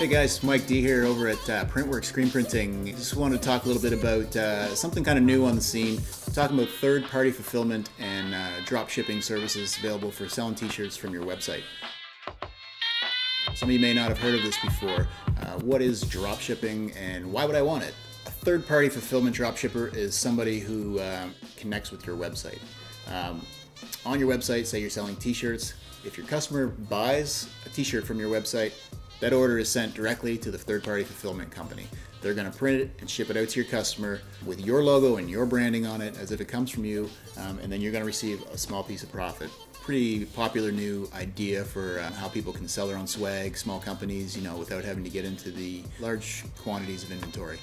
Hey guys, Mike D here over at Printworks Screen Printing. Just wanted to talk a little bit about something kind of new on the scene. Talking about third-party fulfillment and drop shipping services available for selling t-shirts from your website. Some of you may not have heard of this before. What is drop shipping and why would I want it? A third-party fulfillment drop shipper is somebody who connects with your website. On your website, say you're selling t-shirts. If your customer buys a t-shirt from your website, that order is sent directly to the third-party fulfillment company. They're going to print it and ship it out to your customer with your logo and your branding on it as if it comes from you, and then you're going to receive a small piece of profit. Pretty popular new idea for how people can sell their own swag, small companies, without having to get into the large quantities of inventory.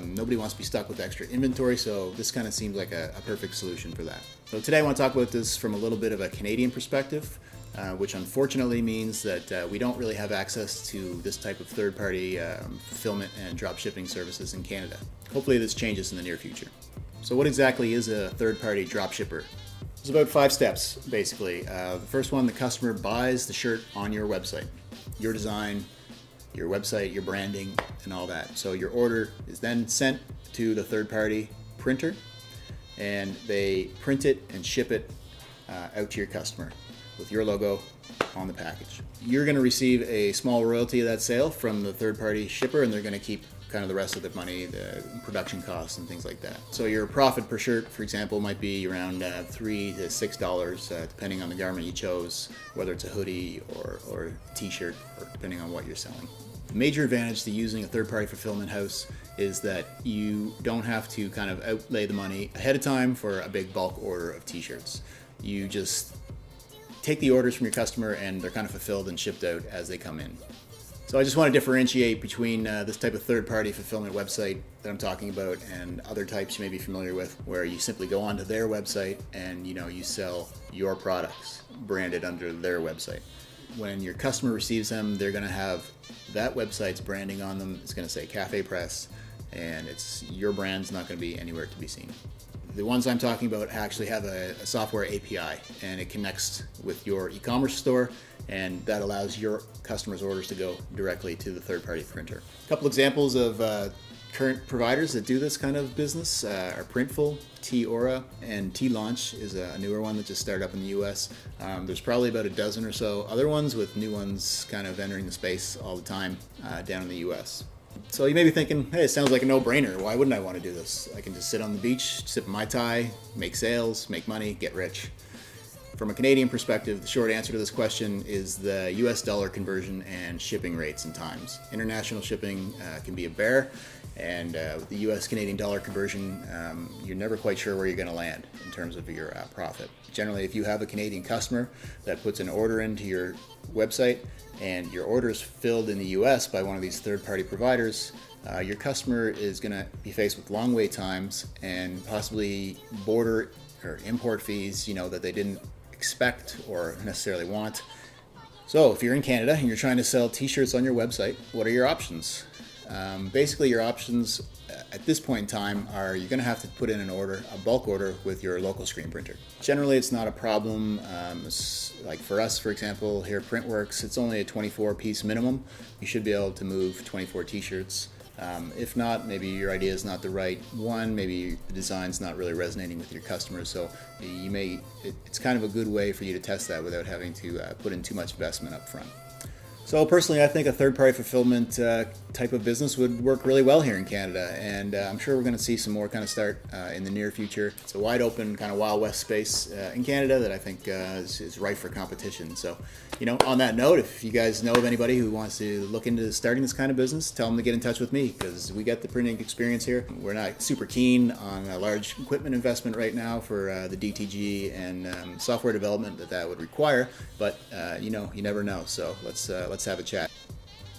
Nobody wants to be stuck with extra inventory, so this kind of seems like a perfect solution for that. So today I want to talk about this from a little bit of a Canadian perspective. Which unfortunately means that we don't really have access to this type of third-party fulfillment and drop shipping services in Canada. Hopefully this changes in the near future. So what exactly is a third-party drop shipper? There's about 5 steps, basically. The first one, the customer buys the shirt on your website. Your design, your website, your branding, and all that. So your order is then sent to the third-party printer, and they print it and ship it out to your customer with your logo on the package. You're going to receive a small royalty of that sale from the third-party shipper, and they're going to keep kind of the rest of the money, the production costs and things like that. So your profit per shirt, for example, might be around $3 to $6, depending on the garment you chose, whether it's a hoodie or a t-shirt, or depending on what you're selling. The major advantage to using a third-party fulfillment house is that you don't have to kind of outlay the money ahead of time for a big bulk order of t-shirts. You just take the orders from your customer and they're kind of fulfilled and shipped out as they come in. So I just want to differentiate between this type of third-party fulfillment website that I'm talking about and other types you may be familiar with, where you simply go onto their website and you sell your products branded under their website. When your customer receives them, they're going to have that website's branding on them. It's going to say Cafe Press, and your brand's not going to be anywhere to be seen. The ones I'm talking about actually have a software API, and it connects with your e-commerce store, and that allows your customers' orders to go directly to the third-party printer. A couple examples of current providers that do this kind of business are Printful, T-Aura, and T-Launch is a newer one that just started up in the US. There's probably about a dozen or so other ones, with new ones kind of entering the space all the time down in the US. So you may be thinking, hey, it sounds like a no-brainer. Why wouldn't I want to do this? I can just sit on the beach, sip Mai Tai, make sales, make money, get rich. From a Canadian perspective, the short answer to this question is the US dollar conversion and shipping rates and times. International shipping can be a bear, and with the US Canadian dollar conversion, you're never quite sure where you're going to land in terms of your profit. Generally, if you have a Canadian customer that puts an order into your website and your order is filled in the US by one of these third-party providers, your customer is going to be faced with long wait times and possibly border or import fees, that they didn't expect or necessarily want. So if you're in Canada and you're trying to sell t-shirts on your website, what are your options? Basically, your options at this point in time are you're going to have to put in a bulk order with your local screen printer. Generally, it's not a problem. Like for us, for example, here at Printworks, it's only a 24-piece minimum. You should be able to move 24 t-shirts. If not, maybe your idea is not the right one. Maybe the design's not really resonating with your customers. So it's kind of a good way for you to test that without having to put in too much investment up front. So personally, I think a third-party fulfillment type of business would work really well here in Canada, and I'm sure we're going to see some more kind of start in the near future. It's a wide open kind of Wild West space in Canada that I think is ripe for competition. So, on that note, if you guys know of anybody who wants to look into starting this kind of business, tell them to get in touch with me, because we got the printing experience here. We're not super keen on a large equipment investment right now for the DTG and software development that would require, but you never know. So let's have a chat.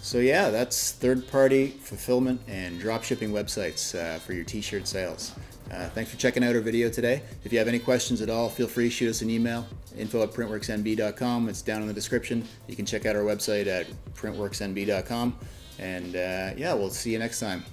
So yeah, that's third-party fulfillment and drop shipping websites for your t-shirt sales. Thanks for checking out our video today. If you have any questions at all, feel free to shoot us an email, info@printworksnb.com. It's down in the description. You can check out our website at printworksnb.com. And yeah, we'll see you next time.